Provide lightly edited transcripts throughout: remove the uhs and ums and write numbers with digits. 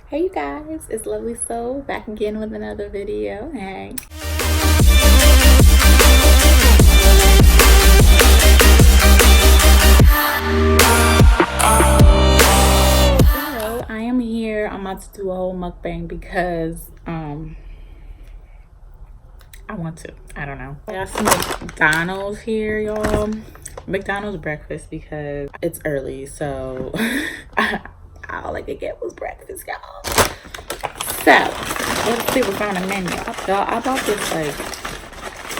Hey you guys, it's Lovely Soul back again with another video. Hey. So I am here. I'm about to do a whole mukbang because I want to. I don't know. I got some McDonald's here, y'all. McDonald's breakfast because it's early, so all I could get was breakfast, y'all. So let's see what's on the menu. Y'all, I bought this like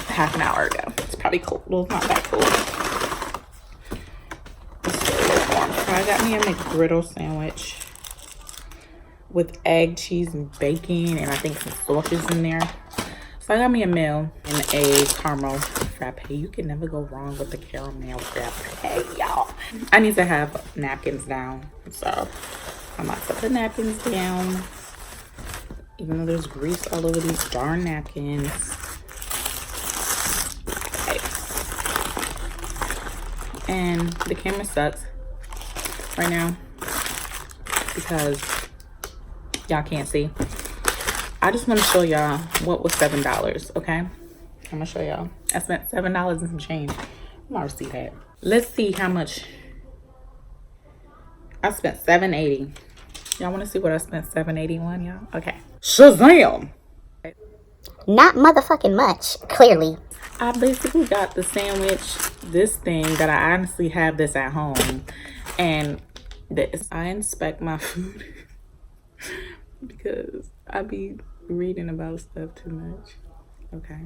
half an hour ago. It's probably cold. Well, it's not that cold. It's still a little warm. So I got me a McGriddle sandwich with egg, cheese, and bacon, and I think some sausages in there. So I got me a meal and a caramel frappe. You can never go wrong with the caramel frappe, y'all. I need to have napkins down, so I'm about to put napkins down. Even though there's grease all over these darn napkins. Okay. And the camera sucks right now because y'all can't see. I just want to show y'all what was $7, okay? I'm gonna show y'all. I spent $7 and some change. I'm gonna receipt that. Let's see how much. I spent $7.80. Y'all want to see what I spent $7.81, y'all? Okay. Shazam! Not motherfucking much, clearly. I basically got the sandwich, this thing that I honestly have this at home, and this. I inspect my food because I be reading about stuff too much. Okay.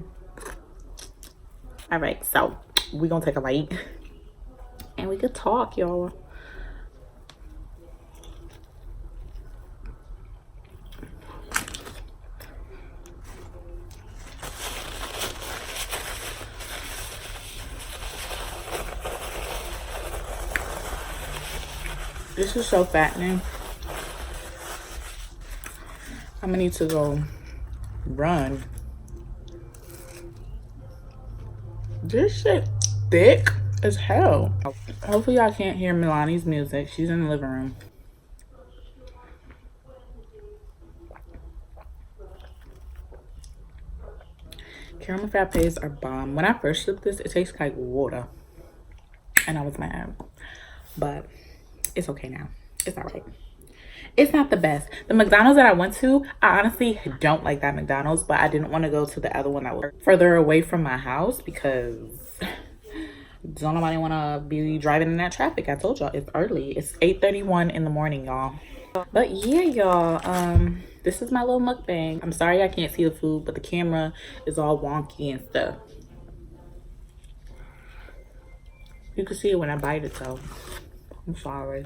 All right, so we gonna take a bite and we could talk, y'all. This is so fattening. I'm gonna need to go run. This shit thick as hell. Hopefully y'all can't hear Milani's music. She's in the living room. Caramel frappes are bomb. When I first took this, it tastes like water. And I was mad. But it's okay now. It's all right. It's not the best. The McDonald's that I went to, I honestly don't like that McDonald's, but I didn't want to go to the other one that was further away from my house because don't nobody want to be driving in that traffic. I told y'all it's early. It's 8:31 in the morning, y'all. But yeah, y'all, this is my little mukbang. I'm sorry I can't see the food, but the camera is all wonky and stuff. You can see it when I bite it, though. I'm sorry.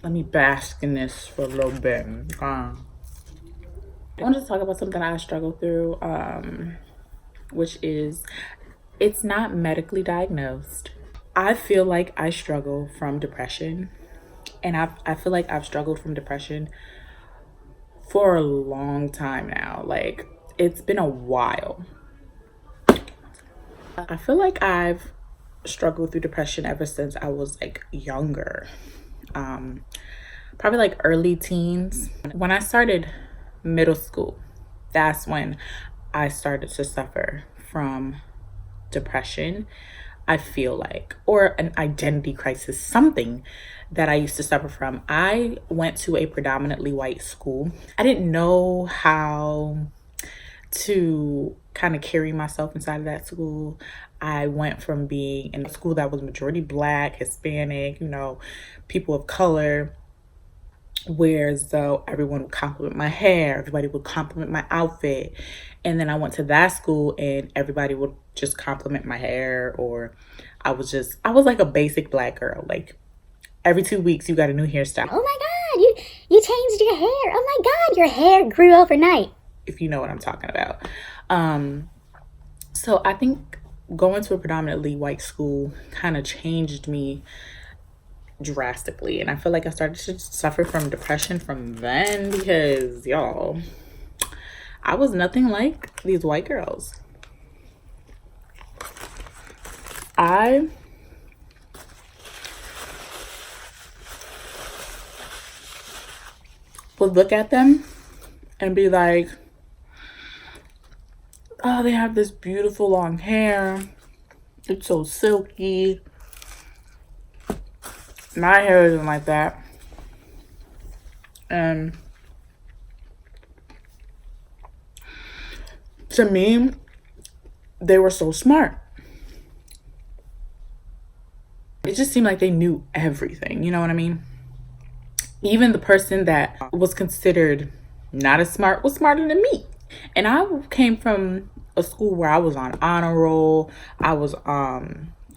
Let me bask in this for a little bit. I wanted to talk about something I struggle through, which is, it's not medically diagnosed. I feel like I struggle from depression, and I feel like I've struggled from depression for a long time now. Like, it's been a while. I feel like I've struggled through depression ever since I was like younger. Probably like early teens. When I started middle school, that's when I started to suffer from depression, I feel like, or an identity crisis, something that I used to suffer from. I went to a predominantly white school. I didn't know how to kind of carry myself inside of that school. I went from being in a school that was majority Black, Hispanic, you know, people of color, whereas though everyone would compliment my hair, everybody would compliment my outfit. And then I went to that school and everybody would just compliment my hair, or I was like a basic Black girl. Like every 2 weeks you got a new hairstyle. Oh my God, you changed your hair. Oh my God, your hair grew overnight. If you know what I'm talking about. So I think going to a predominantly white school kind of changed me drastically, and I feel like I started to suffer from depression from then because y'all, I was nothing like these white girls. I would look at them and be like, oh, they have this beautiful long hair. It's so silky. My hair isn't like that. And to me, they were so smart. It just seemed like they knew everything, you know what I mean? Even the person that was considered not as smart was smarter than me. And I came from a school where I was on honor roll. I was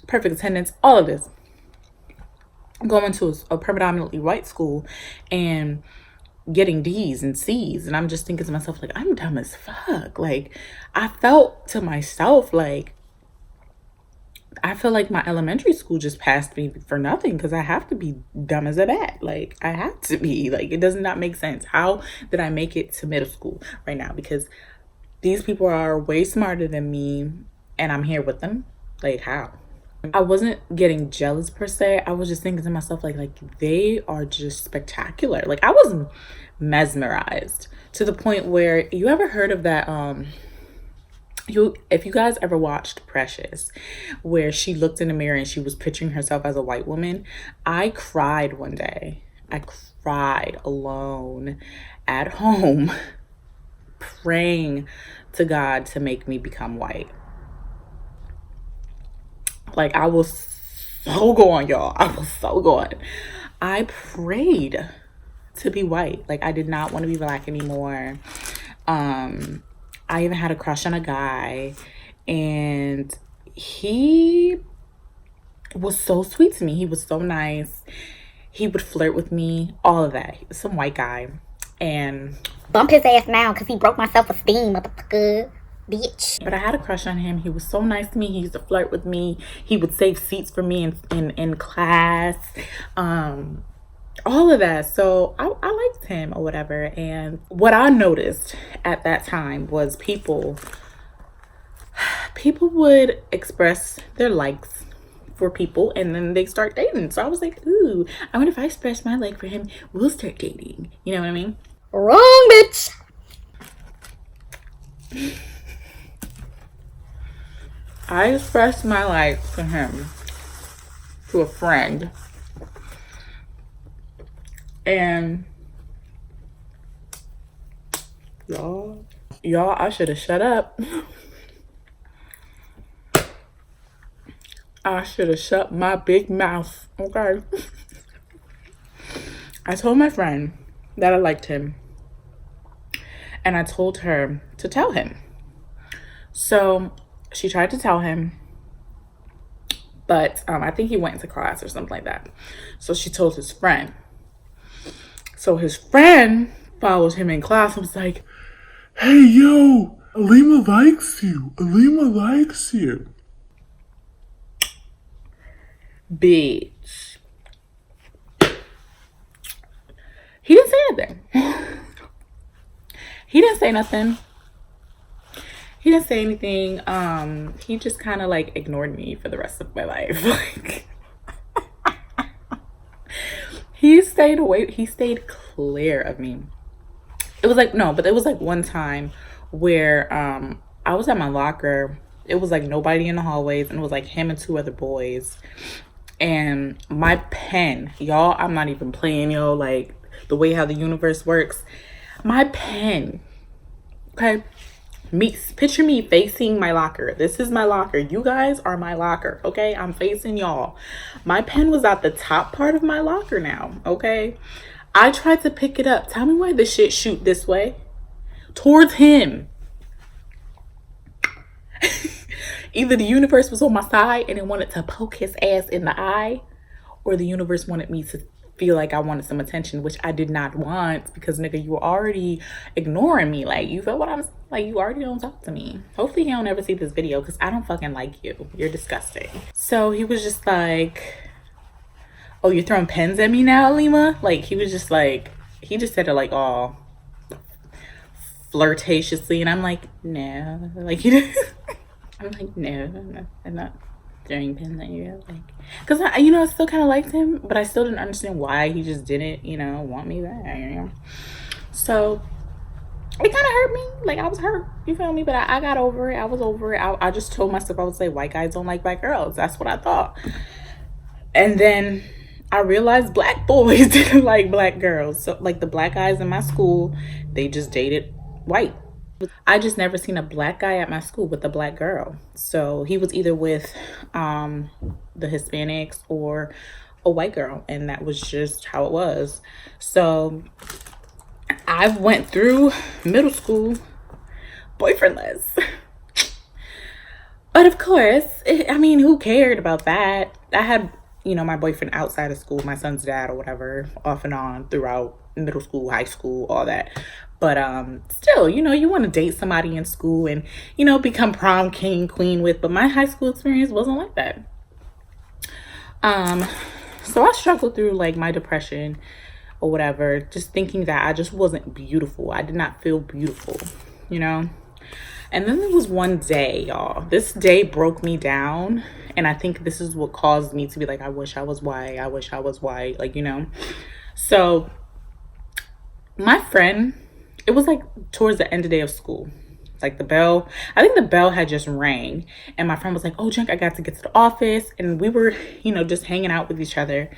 perfect attendance, all of this. Going to a predominantly white school and getting D's and C's. And I'm just thinking to myself, like, I'm dumb as fuck. Like, I felt to myself, like, I feel like my elementary school just passed me for nothing because I have to be dumb as a bat. Like, I have to be. Like, it does not make sense. How did I make it to middle school right now? Because these people are way smarter than me and I'm here with them. Like, how? I wasn't getting jealous per se. I was just thinking to myself, like they are just spectacular. Like, I was mesmerized to the point where, you ever heard of that if you guys ever watched Precious, where she looked in the mirror and she was picturing herself as a white woman, I cried one day. I cried alone at home praying to God to make me become white. Like, I was so gone, y'all. I was so gone. I prayed to be white. Like, I did not want to be black anymore. I even had a crush on a guy, and he was so sweet to me. He was so nice. He would flirt with me, all of that. He was some white guy. And bump his ass now because he broke my self-esteem, motherfucker. Bitch. But I had a crush on him. He was so nice to me. He used to flirt with me. He would save seats for me in class. All of that. So I liked him or whatever. And what I noticed at that time was people would express their likes for people and then they start dating. So I was like, ooh, I wonder if I express my like for him, we'll start dating. You know what I mean? Wrong, bitch. I expressed my like to him, to a friend. And y'all, I should have shut up. I should have shut my big mouth, okay? I told my friend that I liked him. And I told her to tell him. So she tried to tell him, but I think he went into class or something like that. So she told his friend. So his friend followed him in class and was like, hey, yo, Alima likes you. Alima likes you. Bitch. He didn't say anything. He didn't say nothing. He didn't say anything. He just kind of like ignored me for the rest of my life. Like, he stayed away. He stayed clear of me. It was like, no, but it was like one time where I was at my locker. It was like nobody in the hallways, and it was like him and two other boys. And my pen, y'all, I'm not even playing, yo, like the way how the universe works. My pen, okay? Picture me facing my locker. This is my locker. You guys are my locker, okay? I'm facing y'all. My pen was at the top part of my locker now, okay? I tried to pick it up. Tell me why this shit shoot this way. Towards him. Either the universe was on my side and it wanted to poke his ass in the eye, or the universe wanted me to feel like I wanted some attention, which I did not want, because nigga, you were already ignoring me. Like, you feel what I'm saying? Like, you already don't talk to me. Hopefully he don't ever see this video, because I don't fucking like you. You're disgusting. So he was just like, oh, you're throwing pens at me now, Alima? Like, he was just like, he just said it like all flirtatiously, and I'm like, no. Like, he didn't. I'm like, no, I'm not. during pandemic, like, because I still kind of liked him, but I still didn't understand why he just didn't, want me back. So it kind of hurt me. Like, I was hurt, you feel me? But I got over it. I was over it. I just told myself, I was like, white guys don't like black girls. That's what I thought. And then I realized black boys didn't like black girls. So, like, the black guys in my school, they just dated white. I just never seen a black guy at my school with a black girl. So he was either with the Hispanics or a white girl, and that was just how it was. So I went through middle school boyfriendless. But of course, who cared about that? I had, my boyfriend outside of school, my son's dad or whatever, off and on throughout middle school, high school, all that. But still, you want to date somebody in school and, become prom king, queen with. But my high school experience wasn't like that. So I struggled through, like, my depression or whatever, just thinking that I just wasn't beautiful. I did not feel beautiful, And then there was one day, y'all. This day broke me down. And I think this is what caused me to be like, I wish I was white. I wish I was white. Like, So my friend, it was like towards the end of the day of school. Like the bell, I think the bell had just rang. And my friend was like, oh, Junk, I got to get to the office. And we were, just hanging out with each other.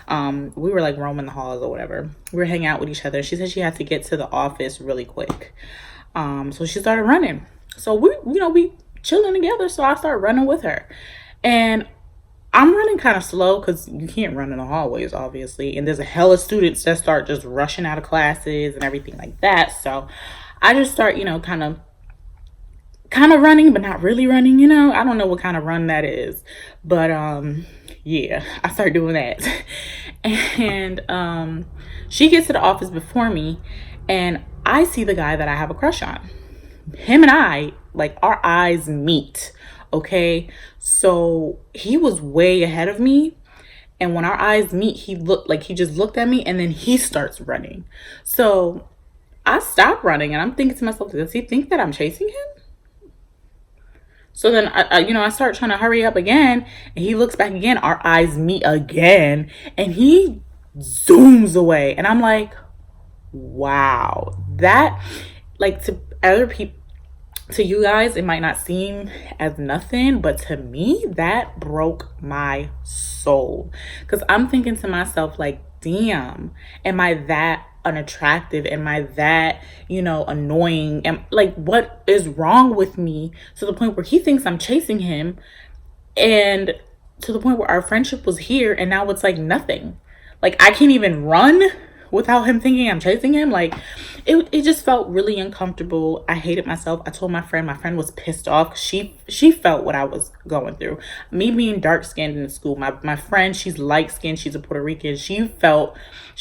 We were like roaming the halls or whatever. We were hanging out with each other. She said she had to get to the office really quick. So she started running. So we chilling together. So I started running with her. And I'm running kind of slow because you can't run in the hallways, obviously. And there's a hell of students that start just rushing out of classes and everything like that. So I just start, kind of running, but not really running, I don't know what kind of run that is. But yeah, I start doing that. And she gets to the office before me, and I see the guy that I have a crush on. Him and I, like, our eyes meet. Okay, so he was way ahead of me, and when our eyes meet, he just looked at me, and then he starts running. So I stop running, and I'm thinking to myself, does he think that I'm chasing him? So then I start trying to hurry up again, and he looks back again. Our eyes meet again, and he zooms away, and I'm like, wow, that, like, to other people, to you guys, it might not seem as nothing, but to me, that broke my soul. Because I'm thinking to myself, like, damn, am I that unattractive? Am I that, annoying? Like, what is wrong with me to the point where he thinks I'm chasing him, and to the point where our friendship was here, and now it's like nothing. Like, I can't even run without him thinking I'm chasing him. Like, it just felt really uncomfortable. I hated myself. I told my friend was pissed off. She felt what I was going through. Me being dark skinned in school, my friend, she's light skinned, she's a Puerto Rican. She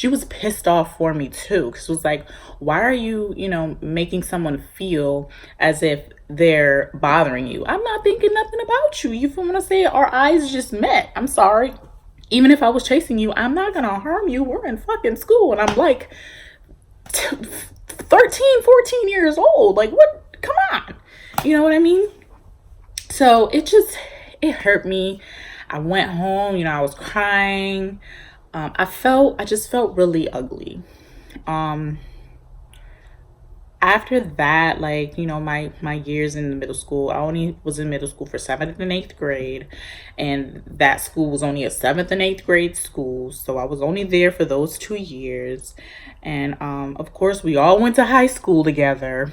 was pissed off for me too, because it was like, why are you making someone feel as if they're bothering you? I'm not thinking nothing about you. You feel what I'm saying? Our eyes just met. I'm sorry. Even if I was chasing you, I'm not gonna harm you. We're in fucking school, and I'm like 13, 14 years old. Like, what? Come on. You know what I mean? So it hurt me. I went home, I was crying. I just felt really ugly. After that, like, my years in the middle school, I only was in middle school for 7th and 8th grade. And that school was only a 7th and 8th grade school. So I was only there for those 2 years. And, of course, we all went to high school together.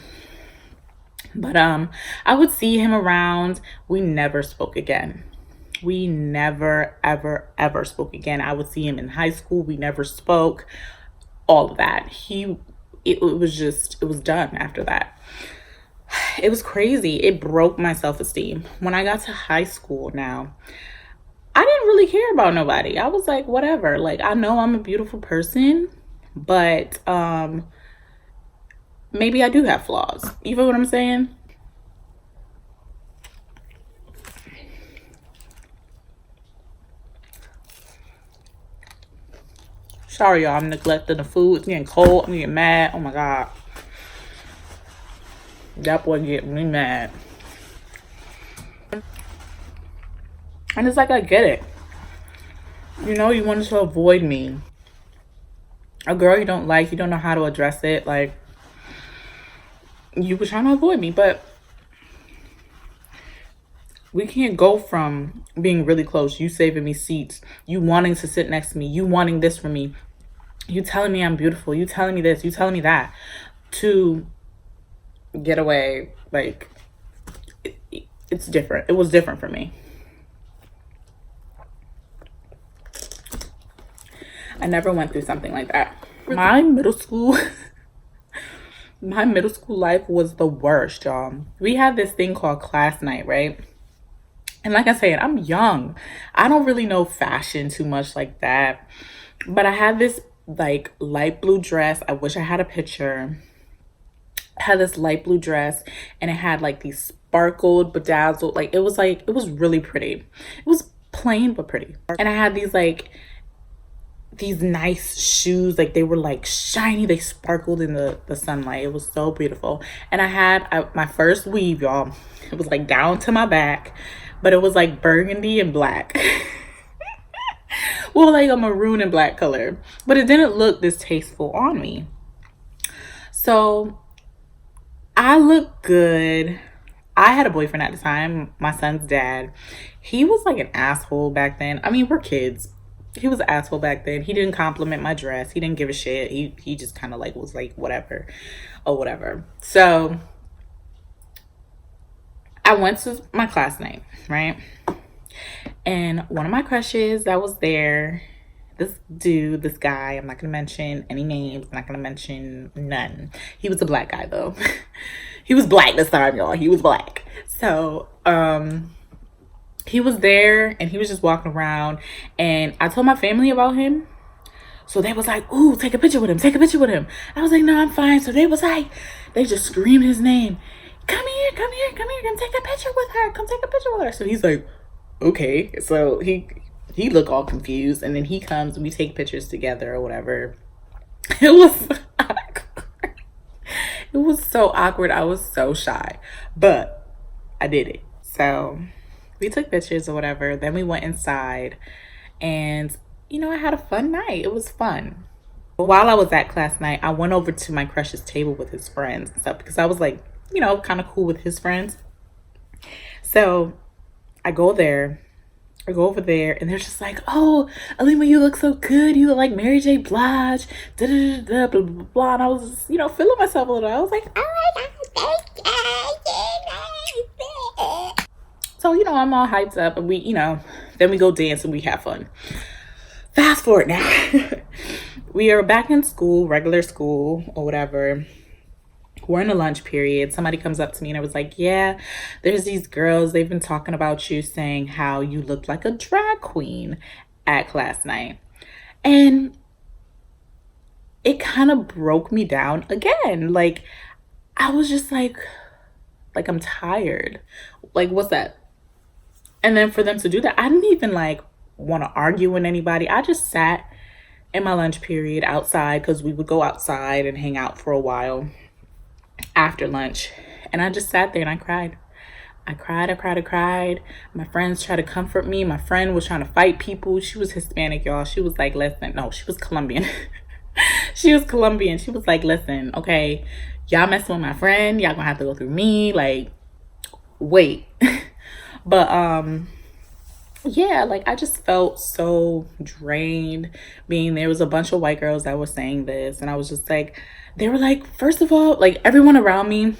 But I would see him around. We never spoke again. We never, ever, ever spoke again. I would see him in high school. We never spoke. All of that. It was done after that. It was crazy. It broke my self-esteem. When I got to high school now, I didn't really care about nobody. I was like, whatever. Like, I know I'm a beautiful person, but maybe I do have flaws. You feel what I'm saying? Sorry, y'all. I'm neglecting the food. It's getting cold. I'm getting mad. Oh, my God. That boy getting me mad. And it's like, I get it. You know, you wanted to avoid me. A girl you don't like, you don't know how to address it. Like, you were trying to avoid me, but we can't go from being really close, you saving me seats, you wanting to sit next to me, you wanting this from me, you telling me I'm beautiful, you telling me this, you telling me that, to get away. Like, it's different. It was different for me. I never went through something like that. My middle school life was the worst, y'all. We had this thing called class night, right? And like I said, I'm young. I don't really know fashion too much like that. But I had this like light blue dress. I wish I had a picture. I had this light blue dress and it had like these sparkled, bedazzled, like it was really pretty. It was plain but pretty. And I had these nice shoes, like they were like shiny, they sparkled in the sunlight. It was so beautiful. And I had my first weave, y'all. It was like down to my back, but it was like burgundy and black. Well, like a maroon and black color, but it didn't look distasteful on me. So I looked good. I had a boyfriend at the time, my son's dad. He was like an asshole back then. I mean, we're kids. He was an asshole back then. He didn't compliment my dress. He didn't give a shit. He just kind of like was like whatever or whatever. So I went to my class night, right? And one of my crushes that was there, this dude, this guy, I'm not gonna mention any names, I'm not gonna mention none. He was a black guy though. He was black this time, y'all. He was black. So he was there and he was just walking around, and I told my family about him. So they was like, ooh, take a picture with him, take a picture with him. I was like, no, I'm fine. So they was like, they just screamed his name. Come here, come here, come here, come take a picture with her, come take a picture with her. So he's like, okay. So he looked all confused, and then he comes and we take pictures together or whatever. It was awkward. It was so awkward. I was so shy, but I did it. So we took pictures or whatever. Then we went inside, and you know, I had a fun night. It was fun. While I was at class night, I went over to my crush's table with his friends and stuff because I was like, you know, kind of cool with his friends. So I go over there, and they're just like, oh, Alima, you look so good. You look like Mary J. Blige, da da da blah, blah, blah. And I was just, you know, feeling myself a little. I was like, oh my God, thank you. So, you know, I'm all hyped up, and we, you know, then we go dance and we have fun. Fast forward now. We are back in school, regular school or whatever. We're in a lunch period. Somebody comes up to me and I was like, yeah, there's these girls. They've been talking about you, saying how you looked like a drag queen at class night. And it kind of broke me down again. Like, I was just like, I'm tired. Like, what's that? And then for them to do that, I didn't even like want to argue with anybody. I just sat in my lunch period outside, because we would go outside and hang out for a while after lunch. And I just sat there and I cried. I cried. My friends tried to comfort me. My friend was trying to fight people. She was Hispanic, y'all. She was like, listen, no, she was Colombian. She was Colombian. She was like, listen, okay, y'all messing with my friend. Y'all gonna have to go through me. Like, wait. But yeah, like I just felt so drained being there. Was a bunch of white girls that were saying this, and I was just like, they were like, first of all, like everyone around me,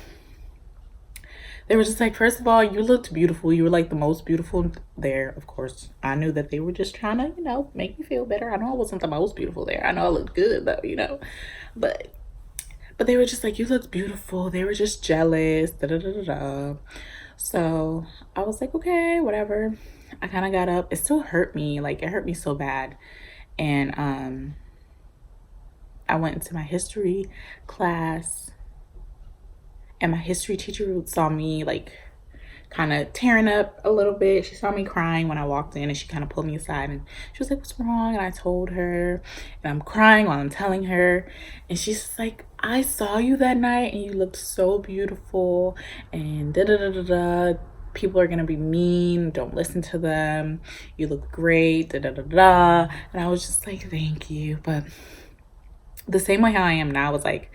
they were just like, first of all, you looked beautiful. You were like the most beautiful there. Of course, I knew that they were just trying to, you know, make me feel better. I know I wasn't the most beautiful there. I know I looked good though, you know, but they were just like, you looked beautiful. They were just jealous. Da da da da da. So I was like, okay, whatever. I kind of got up. It still hurt me. Like, it hurt me so bad. And I went into my history class, and my history teacher saw me like kind of tearing up a little bit. She saw me crying when I walked in, and she kind of pulled me aside, and she was like, what's wrong? And I told her, and I'm crying while I'm telling her, and she's just like, I saw you that night and you looked so beautiful, and da da da da da. people are gonna be mean, don't listen to them, you look great, da da da da. And I was just like, thank you. But the same way how I am now is like,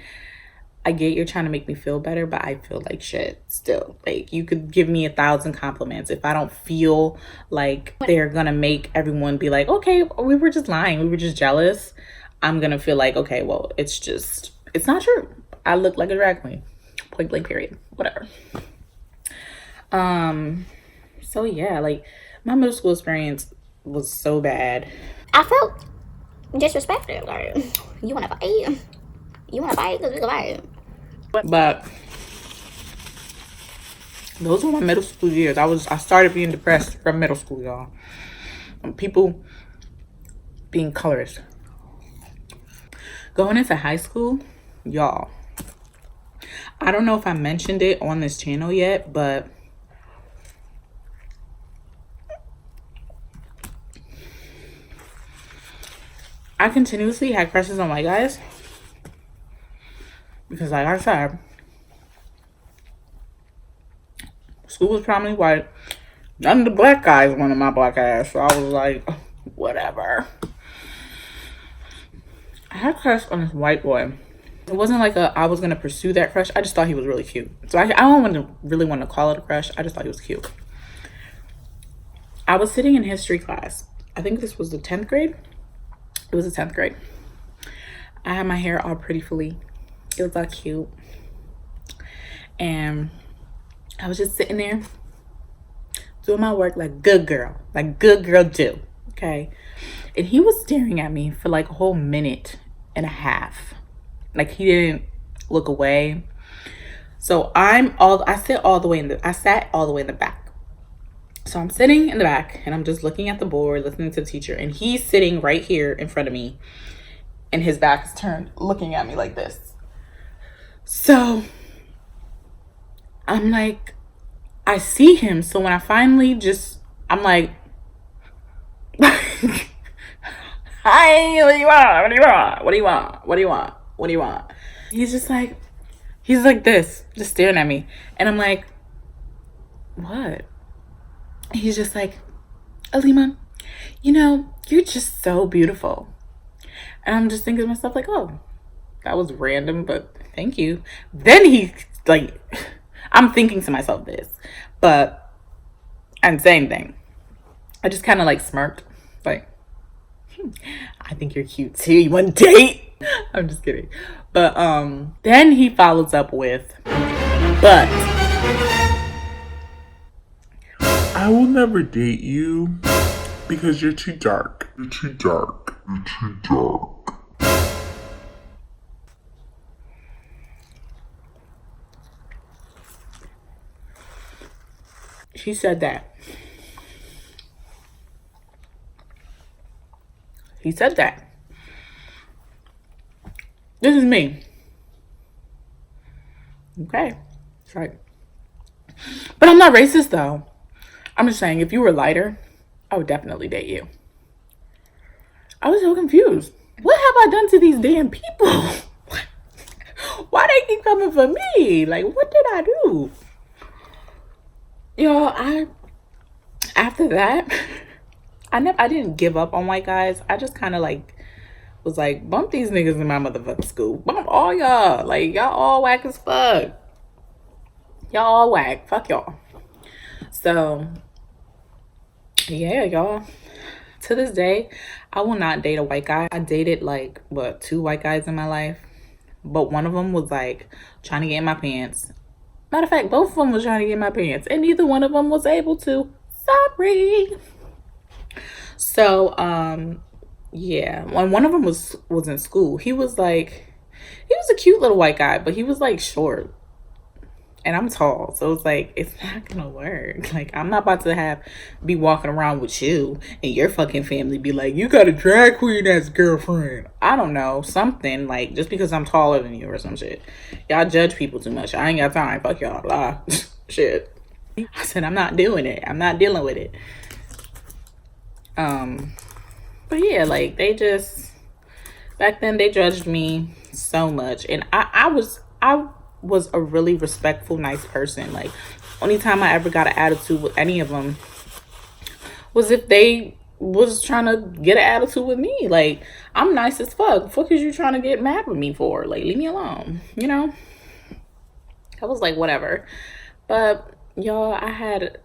I get you're trying to make me feel better, but I feel like shit still. Like, you could give me 1,000 compliments. If I don't feel like they're gonna make everyone be like, okay, we were just lying, we were just jealous, I'm gonna feel like, okay, well, it's not true. I look like a drag queen. Point blank period. Whatever. So yeah, like, my middle school experience was so bad. I felt disrespected. Like, you wanna fight? You wanna fight? Cause we can fight. But those were my middle school years. I started being depressed from middle school, y'all. People being colorist. Going into high school, y'all, I don't know if I mentioned it on this channel yet, but I continuously had crushes on white guys. Because like I said, school was prominently white. None of the black guys wanted my black ass. So I was like, whatever. I had a crush on this white boy. It wasn't like I was going to pursue that crush. I just thought he was really cute. So I don't really want to call it a crush. I just thought he was cute. I was sitting in history class. I think this was the 10th grade. It was the 10th grade. I had my hair all prettifully. It was all cute. And I was just sitting there doing my work like good girl do. Okay. And he was staring at me for like a whole minute and a half. Like, he didn't look away. So I sat all the way in the back. So I'm sitting in the back and I'm just looking at the board, listening to the teacher, and he's sitting right here in front of me and his back is turned looking at me like this. So I'm like, I see him. So when I finally I'm like, hi, what do you want? What do you want? What do you want? What do you want? What do you want? He's like this, just staring at me. And I'm like, what? He's just like, Alima, you're just so beautiful. And I'm just thinking to myself like, oh, that was random, but thank you. Then he's like, I'm thinking to myself this, but I'm saying thing. I just kind of like smirked, like, I think you're cute too. You want to date? I'm just kidding. But then he follows up with, but I will never date you because you're too dark. You're too dark. You're too dark. He said that. He said that. This is me. Okay. It's right. But I'm not racist though. I'm just saying, if you were lighter, I would definitely date you. I was so confused. What have I done to these damn people? Why they keep coming for me? Like, what did I do? Y'all, after that, I didn't give up on white guys. I just kind of like was like, bump these niggas in my motherfucking school. Bump all y'all. Like, y'all all whack as fuck. Y'all all whack. Fuck y'all. So, yeah, y'all. To this day, I will not date a white guy. I dated like, 2 white guys in my life. But one of them was like trying to get in my pants. Matter of fact, both of them was trying to get in my pants. And neither one of them was able to. Sorry. So, yeah. When one of them was in school, he was a cute little white guy, but he was like short. And I'm tall, so it's like, it's not gonna work. Like, I'm not about to be walking around with you and your fucking family be like, you got a drag queen as girlfriend. I don't know, something like, just because I'm taller than you or some shit. Y'all judge people too much. I ain't got time. Fuck y'all. Blah. Shit. I said, I'm not doing it. I'm not dealing with it. But yeah, like, back then they judged me so much, and I was a really respectful, nice person. Like, Only time I ever got an attitude with any of them was if they was trying to get an attitude with me. Like, I'm nice as fuck. Fuck is you trying to get mad with me for? Like, leave me alone, you know? I was like, whatever. But y'all, I had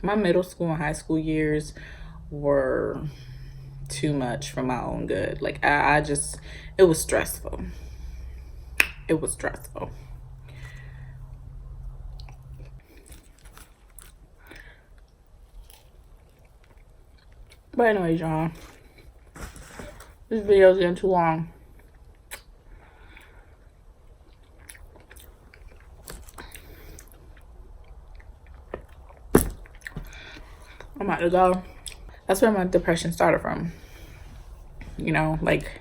my middle school and high school years were too much for my own good. Like, I just, it was stressful. It was stressful. But anyways, y'all, this video's getting too long. I'm about to go. That's where my depression started from. You know, like,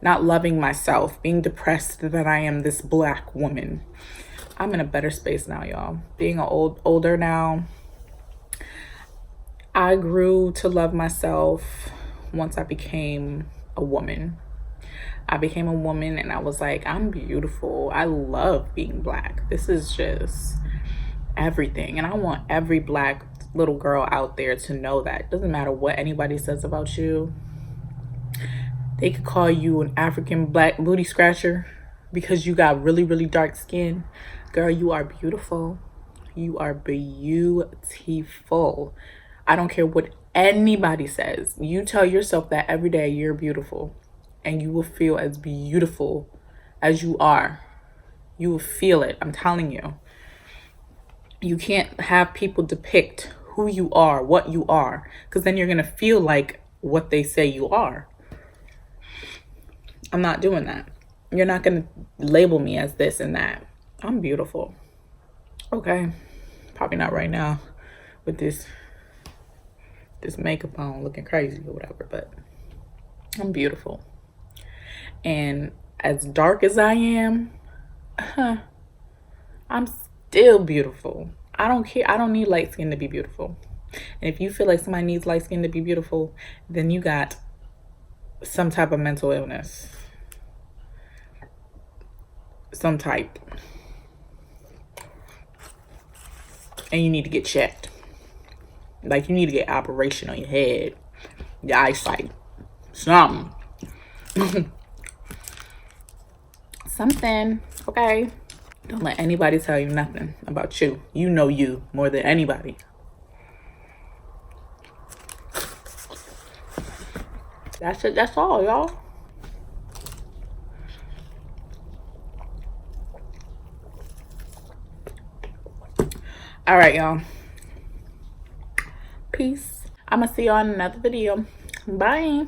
not loving myself, being depressed that I am this black woman. I'm in a better space now, y'all. Being older now, I grew to love myself once I became a woman. I became a woman and I was like, I'm beautiful. I love being black. This is just everything. And I want every black little girl out there to know that. It doesn't matter what anybody says about you. They could call you an African black booty scratcher because you got really, really dark skin. Girl, you are beautiful. You are beautiful. I don't care what anybody says. You tell yourself that every day you're beautiful. And you will feel as beautiful as you are. You will feel it. I'm telling you. You can't have people depict who you are, what you are. Because then you're going to feel like what they say you are. I'm not doing that. You're not going to label me as this and that. I'm beautiful. Okay. Probably not right now with this makeup on looking crazy or whatever. But I'm beautiful. And as dark as I am, I'm still beautiful. I don't care. I don't need light skin to be beautiful. And if you feel like somebody needs light skin to be beautiful, then you got some type of mental illness. Some type. And you need to get checked. Like, you need to get operation on your head, your eyesight, something. Something, okay? Don't let anybody tell you nothing about you. You know you more than anybody. That's it. That's all, y'all. All right, y'all. Peace. I'm gonna see y'all in another video. Bye.